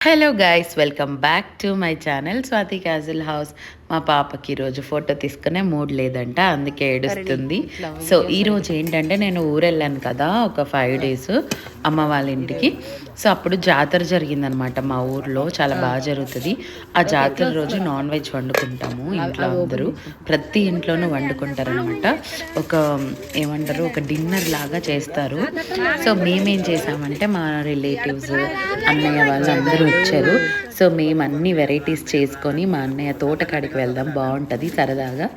Hello guys, welcome back to my channel Swathi castle house. మా పాపకి ఈరోజు ఫోటో తీసుకునే మూడ్ లేదంట, అందుకే ఏడుస్తుంది. సో ఈరోజు ఏంటంటే నేను ఊరు వెళ్ళాను కదా ఒక 5 days అమ్మ వాళ్ళ ఇంటికి. సో అప్పుడు జాతర జరిగిందనమాట మా ఊర్లో, చాలా బాగా జరుగుతుంది. ఆ జాతర రోజు నాన్ వెజ్ వండుకుంటాము ఇంట్లో, అందరూ ప్రతి ఇంట్లోనూ వండుకుంటారనమాట. ఒక ఏమంటారు, ఒక డిన్నర్ లాగా చేస్తారు. సో మేమేం చేసామంటే మా రిలేటివ్స్, అన్నయ్య వాళ్ళు అందరూ వచ్చారు. సో మేము అన్ని వెరైటీస్ చేసుకొని మా అన్నయ్య తోటకాడికి వెళ్దాం బాగుంటుంది సరదాగా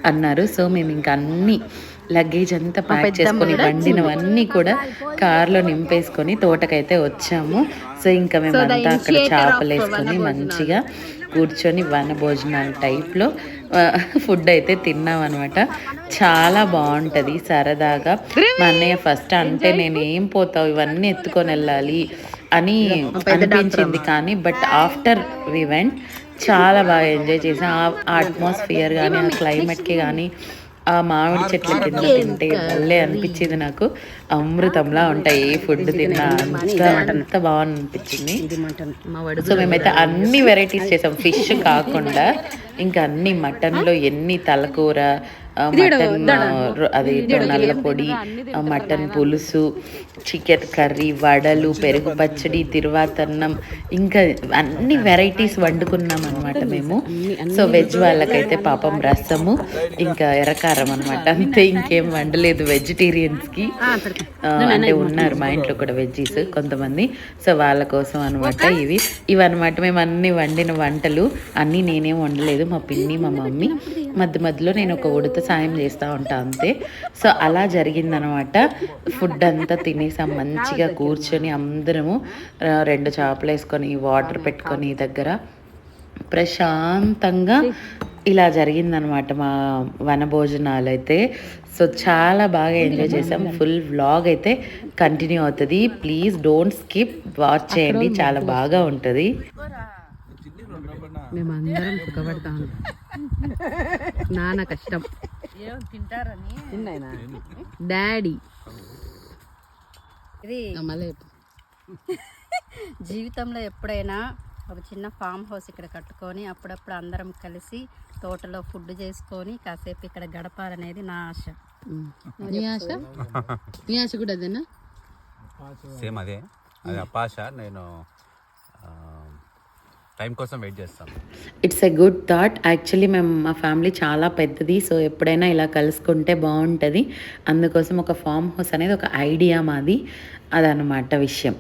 అన్నారు. సో మేము ఇంకా అన్ని లగేజ్ అంతా ప్యాక్ చేసుకొని వండినవన్నీ కూడా కార్లో నింపేసుకొని తోటకైతే వచ్చాము. సో ఇంకా మేమంతా అక్కడ చేపలు వేసుకొని మంచిగా కూర్చొని వన భోజనాల టైప్లో ఫుడ్ అయితే తిన్నాం అనమాట. చాలా బాగుంటుంది సరదాగా. మా అన్నయ్య ఫస్ట్ అంటే నేను ఏం పోతావు ఇవన్నీ ఎత్తుకొని వెళ్ళాలి అని అనిపించింది, కానీ బట్ ఆఫ్టర్ వి వెంట్ చాలా బాగా ఎంజాయ్ చేసాం. ఆ అట్మాస్ఫియర్ కానీ ఆ క్లైమేట్కి కానీ ఆ మామిడి చెట్ల కింద తింటే భలే అనిపించింది. నాకు అమృతంలా ఉంటాయి ఏ ఫుడ్ తిన్నా, అంత బాగా అనిపించింది. సో మేమైతే అన్ని వెరైటీస్ చేసాం, ఫిష్ కాకుండా ఇంకా అన్ని. మటన్లో ఎన్ని తలకూర, మటన్ అది నల్ల పొడి, మటన్ పులుసు, చికెన్ కర్రీ, వడలు, పెరుగు పచ్చడి, తిరువాతన్నం, ఇంకా అన్ని వెరైటీస్ వండుకున్నాం అనమాట మేము. సో వెజ్ వాళ్ళకైతే పాపం రసము ఇంకా ఎర్రకారం అనమాట, అంతే, ఇంకేం వండలేదు వెజిటేరియన్స్కి. అంటే ఉన్నారు మా ఇంట్లో కూడా వెజ్జీస్ కొంతమంది, సో వాళ్ళ కోసం అనమాట ఇవన్నమాట. మేము అన్ని వండిన వంటలు అన్నీ నేనేం వండలేదు, మా పిన్ని మా మమ్మీ, మధ్య మధ్యలో నేను ఒక ఉడత సాయం చేస్తూ ఉంటా అంతే. సో అలా జరిగిందనమాట. ఫుడ్ అంతా తినేసాం మంచిగా కూర్చొని అందరము 2 చేపలు వేసుకొని వాటర్ పెట్టుకొని దగ్గర ప్రశాంతంగా ఇలా జరిగిందనమాట మా వనభోజనాలు అయితే. సో చాలా బాగా ఎంజాయ్ చేసాం. ఫుల్ వ్లాగ్ అయితే కంటిన్యూ అవుతుంది, ప్లీజ్ డోంట్ స్కిప్, వాచ్ చేయండి, చాలా బాగా ఉంటుంది. మేమందరం సుఖపడతాము, నాన్న కష్టం తింటారని డాడీ. ఇది జీవితంలో ఎప్పుడైనా ఒక చిన్న ఫామ్ హౌస్ ఇక్కడ కట్టుకొని అప్పుడప్పుడు అందరం కలిసి తోటలో ఫుడ్ చేసుకొని కాసేపు ఇక్కడ గడపాలనేది నా ఆశ. నీ ఆశ? నీ ఆశ కూడా అదేనా? సేమ్ అదే, అది అపాశ. నేను టైం కోసం వెయిట్ చేస్తాను. It's a good thought actually. మేము మా ఫ్యామిలీ చాలా పెద్దది, సో ఎప్పుడైనా ఇలా కలుసుకుంటే బాగుంటుంది. అందుకోసం ఒక ఫామ్ హౌస్ అనేది ఒక ఐడియా మాది, అదనమాట విషయం.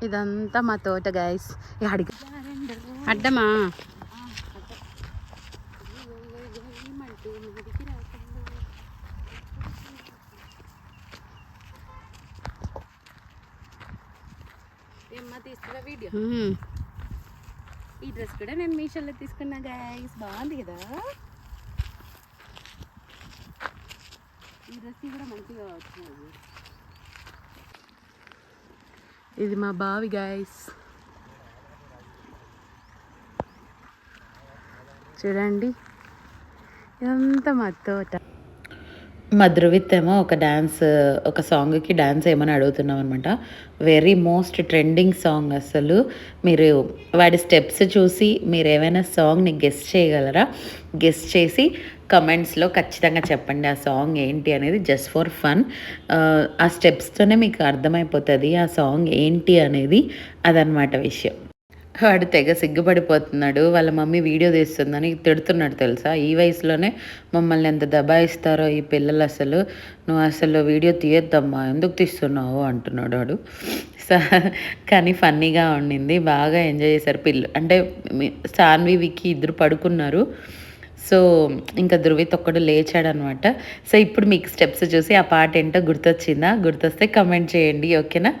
ఇదంతా మా తోట గైస్. అడ్డమా వీడియో. ఈ డ్రెస్ కూడా నేను మీషోలో తీసుకున్నా గైస్, బాగుంది కదా. ఈ డ్రెస్ కూడా మంచిగా వచ్చింది. ఇది మా బావి గైస్, చూడండి ఇదంతా మా తోట. మా ధృవిత్ ఏమో ఒక సాంగ్కి డ్యాన్స్ ఏమని అడుగుతున్నాం అనమాట. వెరీ మోస్ట్ ట్రెండింగ్ సాంగ్ అసలు. మీరు వాడి స్టెప్స్ చూసి మీరు ఏమైనా సాంగ్ని గెస్ట్ చేయగలరా? గెస్ట్ చేసి కమెంట్స్లో ఖచ్చితంగా చెప్పండి ఆ సాంగ్ ఏంటి అనేది, జస్ట్ ఫర్ ఫన్. ఆ స్టెప్స్తోనే మీకు అర్థమైపోతుంది ఆ సాంగ్ ఏంటి అనేది, అదనమాట విషయం. వాడు తెగ సిగ్గుపడిపోతున్నాడు, వాళ్ళ మమ్మీ వీడియో తీస్తుందని తిడుతున్నాడు తెలుసా. ఈ వయసులోనే మమ్మల్ని ఎంత దబాయిస్తారో ఈ పిల్లలు, అసలు నువ్వు అసలు వీడియో తీయొద్దమ్మా, ఎందుకు తీస్తున్నావు అంటున్నాడు వాడు. కానీ ఫన్నీగా ఉండింది, బాగా ఎంజాయ్ చేశారు అంటే సాన్వి వికి ఇద్దరు పడుకున్నారు. సో ఇంకా ధృవిత్ ఒక్కడు లేచాడనమాట. సో ఇప్పుడు మీకు స్టెప్స్ చూసి ఆ పాట ఏంటో గుర్తొచ్చిందా? గుర్తొస్తే కమెంట్ చేయండి, ఓకేనా?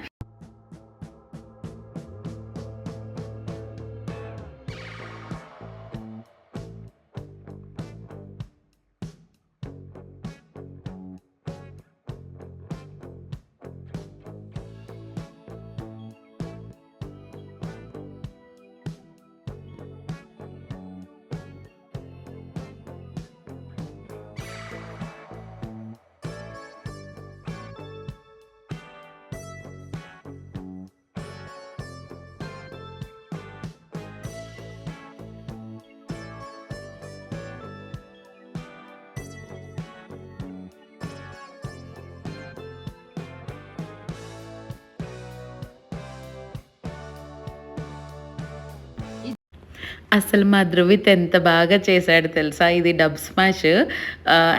అసలు మా ధృవిత్ ఎంత బాగా చేశాడు తెలుసా, ఇది డబ్ స్మాష్.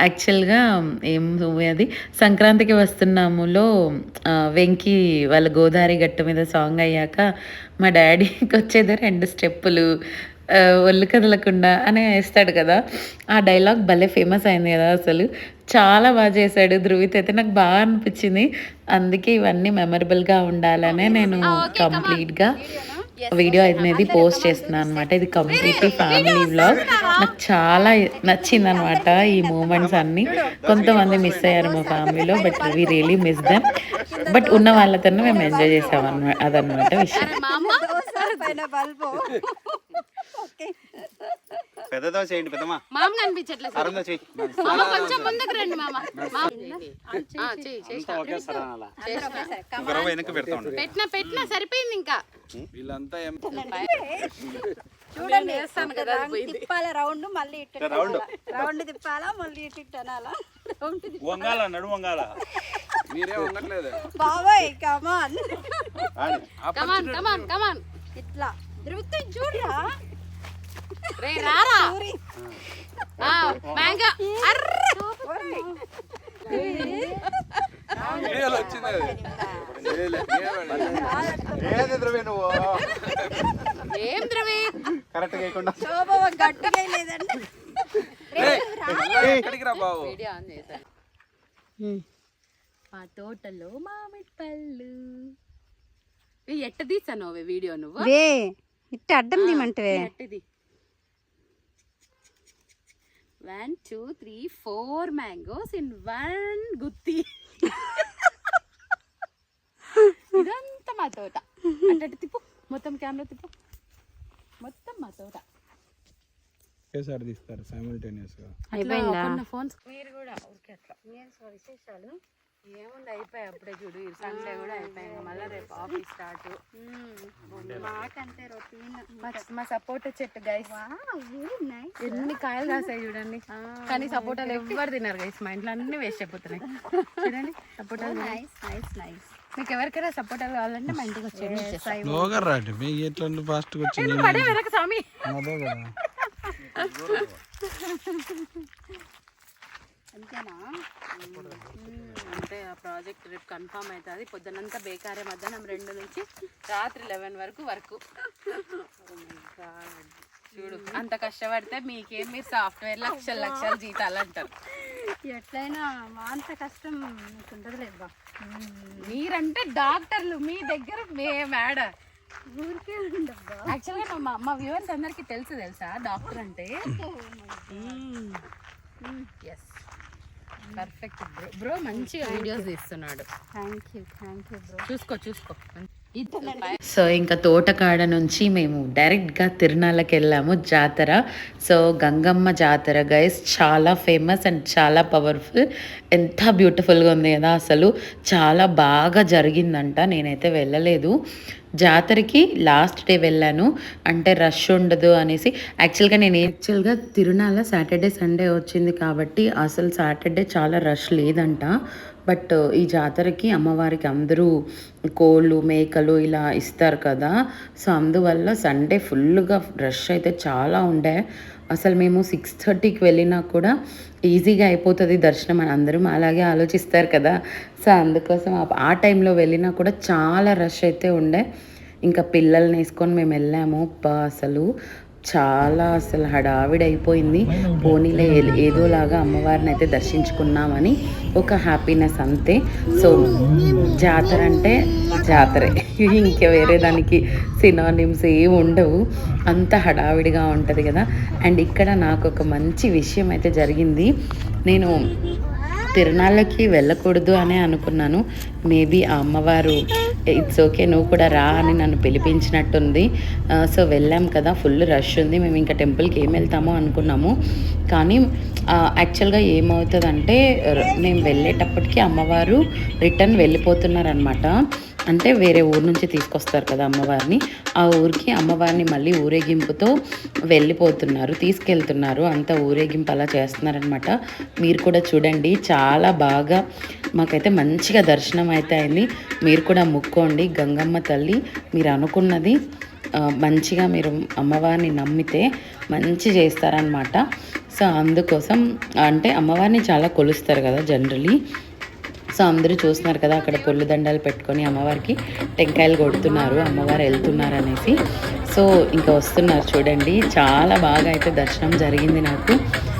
యాక్చువల్గా ఏం మూవీ అది, సంక్రాంతికి వస్తున్నాములో వెంకీ వాళ్ళ గోదావరి గట్టు మీద సాంగ్ అయ్యాక మా డాడీకి వచ్చేది 2 స్టెప్పులు, ఒళ్ళు కదలకుండా అని వేస్తాడు కదా, ఆ డైలాగ్ భలే ఫేమస్ అయింది కదా. అసలు చాలా బాగా చేశాడు ధృవిత్ అయితే, నాకు బాగా అనిపించింది. అందుకే ఇవన్నీ మెమరబుల్గా ఉండాలనే నేను కంప్లీట్గా వీడియో అనేది పోస్ట్ చేస్తున్నాను అనమాట. ఇది కంప్లీట్లీ ఫ్యామిలీ వ్లాగ్. నాకు చాలా నచ్చింది అనమాట ఈ మూమెంట్స్ అన్నీ. కొంతమంది మిస్ అయ్యారు మా ఫ్యామిలీలో, but we really miss them. But ఉన్న వాళ్ళతోనే మేము ఎంజాయ్ చేసాం అనమాట, అదనమాట విషయం. పెద్దదో చేయండి పెద్దమ్మా. మామ కనిపించట్లేదు. అరుందో చెయ్యి. మామ కొంచెం ముందుకు రండి మామ. వెనక్కి పెడతా ఉండు. పెట్టినా సరిపోయింది ఇంకా. వీళ్ళంతా ఏం చూడండి తిప్పాల రౌండ్, మళ్ళీ ఇటు రౌండ్ తిప్పాలా, మళ్ళీ ఇటు అనాలా, వంగాల నడు వంగాల. మీరే వంగట్లేదు బాబాయ్. కమాన్ కమాన్ కమాన్ కమాన్. ఇట్లా ధృవిత్ చూడరా, రే రారా. మ్యాంగో ఏం ద్రవి కరెక్ట్ చేయకుండా గట్టిగా లేదండి. వీడియో ఆన్ చేశాను. ఆ తోటలో మామిడి పళ్ళు. ఎట్ట తీసాను వీడియో నువ్వు? ఇట్ట అడ్డం తీమంటే ఎట్టది 1 2 3 4 మ్యాంగోస్ ఇన్ 1 గుత్తి. ఇదంతా మా తోట. అంటే తిప్పు, మొత్తం కెమెరా తిప్పు, మొత్తం మా తోట. ఒకేసారి తీస్తారు సైమల్టేనియస్ గా. అయిపోయిందా ఫోన్స్ మీరు కూడా ఊరికే అట్లా విశేషాలు ఏముంది, అయిపోయాయి అప్పుడే చూడు. సండే కూడా అయిపోయింది, మళ్ళీ రేపు ఆఫీస్ స్టార్ట్. మాకంటే రొటీన్. మా సపోటా చెట్టు గైస్ ఎన్ని కాయలు కాసాయి చూడండి. కానీ సపోటాలు ఎవ్వరు తిన్నారు గైస్, మా ఇంట్లో అన్ని వేస్ట్ అయిపోతున్నాయి. చూడండి సపోటాలు. మీకు ఎవరికైనా సపోటాలు కావాలంటే మా ఇంటికి వచ్చేయండి. స్వామి అంతేనా? అంటే ఆ ప్రాజెక్ట్ రేపు కన్ఫామ్ అవుతుంది. పొద్దునంతా బేకారే, మధ్యాహ్నం 2 నుంచి రాత్రి 11 వరకు చూడు. అంత కష్టపడితే మీకేం, మీరు సాఫ్ట్వేర్ లక్షలు జీతాలు అంటారు. ఎట్లయినా మా అంత కష్టం ఉండదులేబ్బా. మీరంటే డాక్టర్లు, మీ దగ్గర మేడ ఊరికే ఉండబ్బా. యాక్చువల్గా మా వ్యూవర్స్ అందరికీ తెలుసా డాక్టర్ అంటే. ఎస్ పర్ఫెక్ట్ బ్రో, మంచిగా వీడియోస్ తీస్తున్నాడు. Thank you bro. చూసుకో. సో ఇంకా తోటకాడ నుంచి మేము డైరెక్ట్గా తిరునాళ్ళకి వెళ్ళాము, జాతర. సో గంగమ్మ జాతర గైస్ చాలా ఫేమస్ అండ్ చాలా పవర్ఫుల్. ఎంత బ్యూటిఫుల్గా ఉంది కదా, అసలు చాలా బాగా జరిగిందంట. నేనైతే వెళ్ళలేదు జాతరకి, లాస్ట్ డే వెళ్ళాను, అంటే రష్ ఉండదు అనేసి. యాక్చువల్గా తిరునాళ్ళ సాటర్డే సండే వచ్చింది కాబట్టి అసలు సాటర్డే చాలా రష్ లేదంట. బట్ ఈ జాతరకి అమ్మవారికి అందరూ కోళ్ళు మేకలు ఇలా ఇస్తారు కదా, సో అందువల్ల సండే ఫుల్గా రష్ అయితే చాలా ఉండే. అసలు మేము 6:30కి వెళ్ళినా కూడా ఈజీగా అయిపోతుంది దర్శనం అని అందరం అలాగే ఆలోచిస్తారు కదా. సో అందుకోసం ఆ టైంలో వెళ్ళినా కూడా చాలా రష్ అయితే ఉండే. ఇంకా పిల్లల్ని వేసుకొని మేము వెళ్ళాము. అసలు అసలు హడావిడి అయిపోయింది. పోనీలే ఏదోలాగా అమ్మవారిని అయితే దర్శించుకున్నామని ఒక హ్యాపీనెస్ అంతే. సో జాతర అంటే జాతరే, ఇంకా వేరే దానికి సినానిమ్స్ ఏమి ఉండవు, అంత హడావిడిగా ఉంటుంది కదా. అండ్ ఇక్కడ నాకు ఒక మంచి విషయం అయితే జరిగింది. నేను తిరునాళ్ళకి వెళ్ళకూడదు అనే అనుకున్నాను. మేబీ ఆ అమ్మవారు ఇట్స్ ఓకే నువ్వు కూడా రా అని నన్ను పిలిపించినట్టుంది. సో వెళ్ళాం కదా, ఫుల్ రష్ ఉంది. మేము ఇంకా టెంపుల్కి ఏం వెళ్తామో అనుకున్నాము. కానీ యాక్చువల్గా ఏమవుతుందంటే మేము వెళ్ళేటప్పటికి అమ్మవారు రిటర్న్ వెళ్ళిపోతున్నారనమాట. అంటే వేరే ఊరు నుంచి తీసుకొస్తారు కదా అమ్మవారిని, ఆ ఊరికి అమ్మవారిని మళ్ళీ ఊరేగింపుతో తీసుకెళ్తున్నారు. అంతా ఊరేగింపు అలా చేస్తున్నారనమాట. మీరు కూడా చూడండి, చాలా బాగా మాకైతే మంచిగా దర్శనం అయితే అయింది. మీరు కూడా ముక్కోండి, గంగమ్మ తల్లి మీరు అనుకున్నది మంచిగా మీరు అమ్మవారిని నమ్మితే మంచి చేస్తారనమాట. సో అందుకోసం అంటే అమ్మవారిని చాలా కొలుస్తారు కదా జనరలీ. సో అందరూ చూస్తున్నారు కదా అక్కడ పొల్లు దండాలు పెట్టుకొని అమ్మవారికి టెంకాయలు కొడుతున్నారు, అమ్మవారు వెళ్తున్నారు అనేసి. సో ఇంకా వస్తున్నారు చూడండి. చాలా బాగా అయితే దర్శనం జరిగింది నాకు.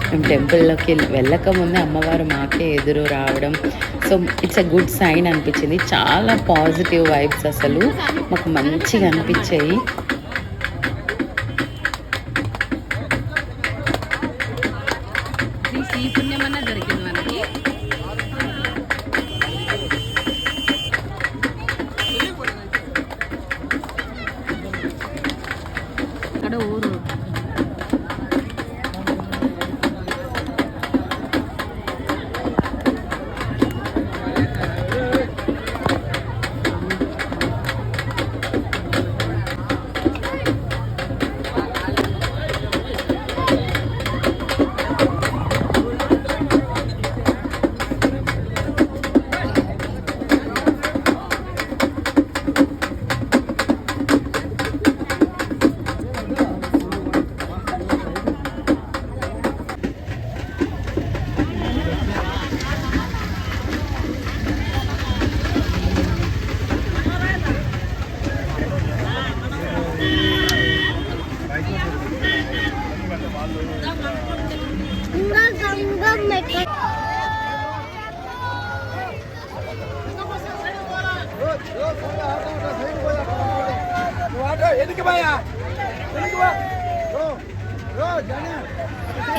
మేము టెంపుల్లోకి వెళ్ళక ముందే అమ్మవారు మాకే ఎదురు రావడం, so it's a good sign అనిపించింది. చాలా పాజిటివ్ వైబ్స్ అసలు మాకు మంచిగా అనిపించాయి. పుణ్యమన్నా దొరికింది మనకి. ఇక్కడ ఊరు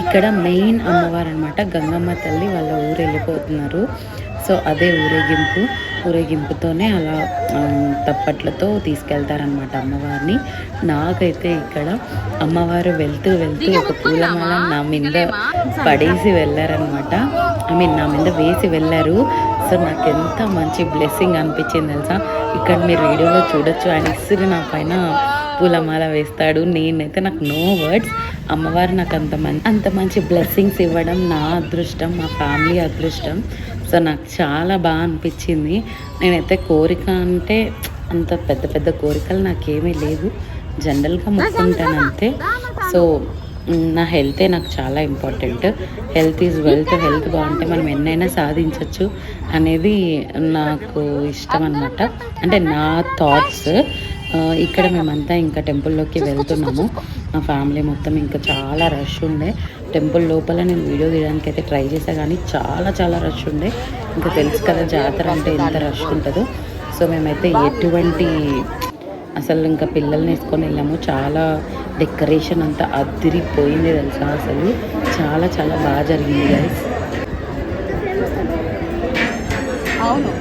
ఇక్కడ మెయిన్ అమ్మవారు అనమాట గంగమ్మ తల్లి, వాళ్ళ ఊరు వెళ్ళిపోతున్నారు. సో అదే ఊరేగింపుతోనే అలా తప్పట్లతో తీసుకెళ్తారనమాట అమ్మవారిని. నాకైతే ఇక్కడ అమ్మవారు వెళ్తూ ఒక పూలమాల నా మీద పడేసి వెళ్ళారనమాట. నా మీద వేసి వెళ్ళారు. సో నాకు ఎంత మంచి బ్లెస్సింగ్ అనిపించింది తెలుసా. ఇక్కడ మీరు వీడియోలో చూడొచ్చు, ఆయన ఇసురు నా పైన పూలమాల వేస్తాడు. నేనైతే నాకు నో వర్డ్స్. అమ్మవారు నాకు అంత మంచి బ్లెస్సింగ్స్ ఇవ్వడం నా అదృష్టం, మా ఫ్యామిలీ అదృష్టం. సో నాకు చాలా బాగా అనిపించింది. నేనైతే కోరిక అంటే అంత పెద్ద కోరికలు నాకేమీ లేవు, జనరల్గా మొక్కుంటాను అంతే. సో నా హెల్తే నాకు చాలా important. Health is wealth. Health బాగుంటే మనం ఎన్నైనా సాధించవచ్చు అనేది నాకు ఇష్టం అనమాట. అంటే నా థాట్స్. ఇక్కడ మేమంతా ఇంకా టెంపుల్లోకి వెళ్తున్నాము. మా ఫ్యామిలీ మొత్తం. ఇంకా చాలా రష్ ఉండే టెంపుల్ లోపల. నేను వీడియో తీయడానికి అయితే ట్రై చేసా కానీ చాలా రష్ ఉండే. ఇంకా తెలుసు కదా జాతర అంటే ఎంత రష్ ఉంటుందో. సో మేమైతే ఎటువంటి అసలు ఇంకా పిల్లల్ని వేసుకొని వెళ్ళాము. చాలా డెకరేషన్ అంతా అదిరిపోయింది తెలుసా. అసలు చాలా బాగా జరిగింది గైస్. అవును.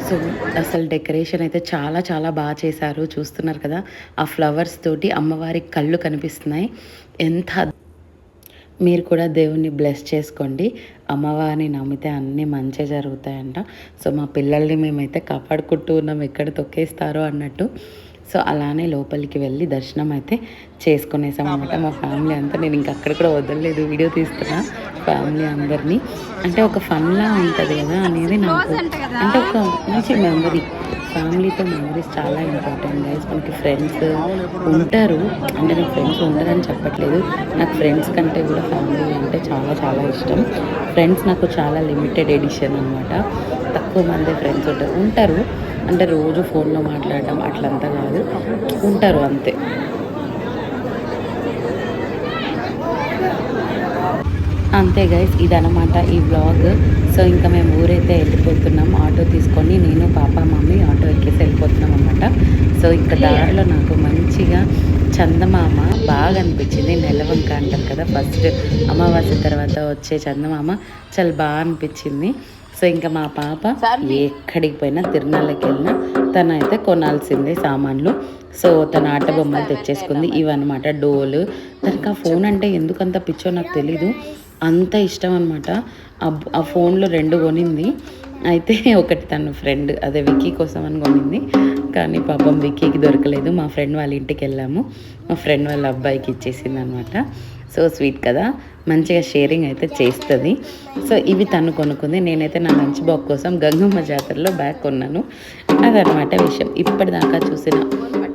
సో అసలు డెకరేషన్ అయితే చాలా బాగా చేశారు. చూస్తున్నారు కదా ఆ ఫ్లవర్స్ తోటి అమ్మవారి కళ్ళు కనిపిస్తున్నాయి. ఎంత మీరు కూడా దేవుణ్ణి బ్లెస్ చేసుకోండి. అమ్మవారిని నమ్మితే అన్నీ మంచి జరుగుతాయంట. సో మా పిల్లల్ని మేమైతే కాపాడుకుంటూ ఉన్నాం ఎక్కడ తొక్కేస్తారో అన్నట్టు. సో అలానే లోపలికి వెళ్ళి దర్శనం అయితే చేసుకునేసాం అనమాట మా ఫ్యామిలీ అంతా. నేను ఇంకా అక్కడ కూడా వదలలేదు, వీడియో తీస్తున్నా ఫ్యామిలీ అందరినీ. అంటే ఒక ఫన్లా ఉంటుంది కదా అనేది నాకు, అంటే ఒక మంచి మెమరీ. ఫ్యామిలీతో మెమరీస్ చాలా ఇంపార్టెంట్ గైస్. మనకి ఫ్రెండ్స్ ఉంటారు, అంటే నాకు ఫ్రెండ్స్ ఉండరని చెప్పట్లేదు. నాకు ఫ్రెండ్స్ కంటే కూడా ఫ్యామిలీ అంటే చాలా ఇష్టం. ఫ్రెండ్స్ నాకు చాలా లిమిటెడ్ ఎడిషన్ అనమాట. తక్కువ మంది ఫ్రెండ్స్ ఉంటారు. అంటే రోజు ఫోన్లో మాట్లాడడం అట్లంతా కాదు, ఉంటారు అంతే. అంతే గైస్, ఇదనమాట ఈ వ్లాగ్. సో ఇంకా మేము ఊరైతే వెళ్ళిపోతున్నాం ఆటో తీసుకొని. నేను పాప మమ్మీ ఆటో ఎక్కేసి వెళ్ళిపోతున్నాం అనమాట. సో ఇంకా దారిలో నాకు మంచిగా చందమామ బాగా అనిపించింది. నెలవంక అంటారు కదా, ఫస్ట్ అమావాస్య తర్వాత వచ్చే చందమామ చాలా బాగా అనిపించింది. సో ఇంకా మా పాప ఎక్కడికి పోయినా తిరునాళ్ళకి వెళ్ళినా తనైతే కొనాల్సిందే సామాన్లు. సో తన ఆట బొమ్మలు తెచ్చేసుకుంది. ఇవన్నమాట డోలు. తనకు ఆ ఫోన్ అంటే ఎందుకంత పిచ్చో నాకు తెలీదు, అంత ఇష్టం అనమాట. ఆ ఫోన్లో 2 కొనింది. అయితే ఒకటి తన ఫ్రెండ్ అదే విక్కీ కోసం అని కొనింది, కానీ పాపం విక్కీకి దొరకలేదు. మా ఫ్రెండ్ వాళ్ళ ఇంటికి వెళ్ళాము, మా ఫ్రెండ్ వాళ్ళ అబ్బాయికి ఇచ్చేసింది అనమాట. సో స్వీట్ కదా, మంచిగా షేరింగ్ అయితే చేస్తుంది. సో ఇవి తను కొనుక్కుంది. నేనైతే నా లంచ్ బాక్స్ కోసం గంగమ్మ జాతరలో బ్యాగ్ కొన్నాను. అదనమాట విషయం. ఇప్పటిదాకా చూసిన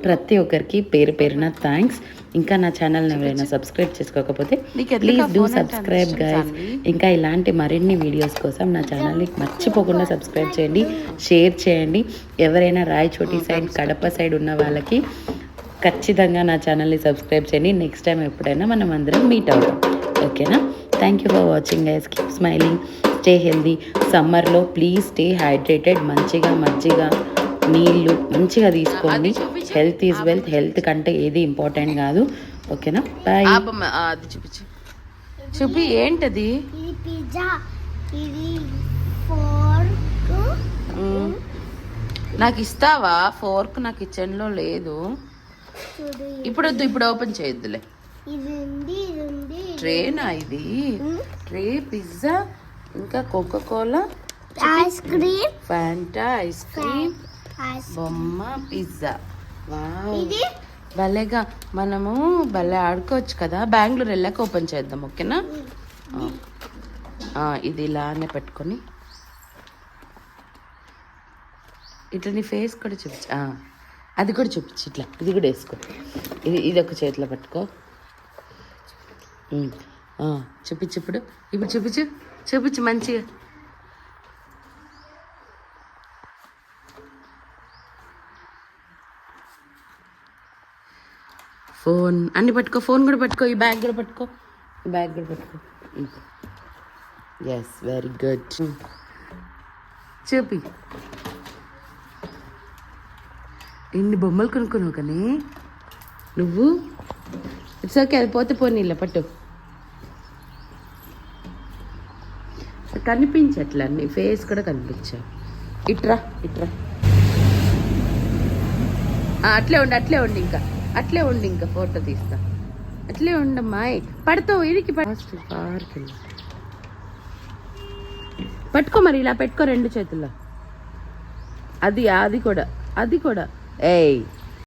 ప్రతి ఒక్కరికి పేరు పేరున థ్యాంక్స్. ఇంకా నా ఛానల్ని ఎవరైనా సబ్స్క్రైబ్ చేసుకోకపోతే ప్లీజ్ డూ సబ్స్క్రైబ్ గైస్. ఇంకా ఇలాంటి మరిన్ని వీడియోస్ కోసం నా ఛానల్ని మర్చిపోకుండా సబ్స్క్రైబ్ చేయండి, షేర్ చేయండి. ఎవరైనా రాయచోటి సైడ్, కడప సైడ్ ఉన్న వాళ్ళకి ఖచ్చితంగా నా ఛానల్ని సబ్స్క్రైబ్ చేయండి. నెక్స్ట్ టైం ఎప్పుడైనా మనం అందరం మీట్ అవుతాం, ఓకేనా? Thank you for watching guys. Keep smiling, stay healthy. సమ్మర్లో ప్లీజ్ స్టే హైడ్రేటెడ్. మంచిగా మజ్జిగ, నీళ్ళు మంచిగా తీసుకోండి. Health is wealth. హెల్త్ కంటే ఏది ఇంపార్టెంట్ కాదు, ఓకేనా? బాయ్. అది చూపించు, చూపి ఏంటది? ఇది పిజ్జా, ఇది ఫోర్క్. నాకు ఇస్తావా ఫోర్క్? నా కిచెన్లో లేదు. చూడు, ఇప్పుడు వద్దు, ఇప్పుడు ఓపెన్ చేయొద్దులే. ఇది ఉంది, ఇది ఉంది. ట్రేనా ఇది? ట్రే, పిజ్జా, ఇంకా Coca Cola, ice cream, Fanta, ice cream, ice బొమ్మ, పిజ్జా. వావ్, ఇది భలేగా మనము భలే ఆడుకోవచ్చు కదా. బెంగళూరు వెళ్ళాక ఓపెన్ చేద్దాం, ఓకేనా? ఇది ఇలానే పెట్టుకొని ఇట్లా నీ ఫేస్ కూడా చూపించు. అది కూడా చూపించు, ఇట్లా ఇది కూడా వేసుకో. ఇది ఒక చేతిలో పట్టుకో. చూపించు, ఇప్పుడు చూపించు మంచిగా. ఫోన్ అన్ని పట్టుకో, ఫోన్ కూడా పట్టుకో, ఈ బ్యాగ్ కూడా పట్టుకో, ఈ బ్యాగ్ కూడా పట్టుకో. Yes, very good. చూపి, ఎన్ని బొమ్మలు కొనుక్కున్నావు కానీ నువ్వు. ఇట్స్ ఓకే, అది పోతే పోనీ, ఇలా పట్టు. కనిపించట్లా, నీ ఫేస్ కూడా కనిపించా. ఇట్రా అట్లే ఉండి ఇంకా అట్లే ఉండి, ఇంకా ఫోటో తీస్తా. అట్లే ఉండమ్మా, పడతావు ఇరికి. పట్టుకో మరి, ఇలా పెట్టుకో రెండు చేతుల్లో. అది కూడా ఏయ్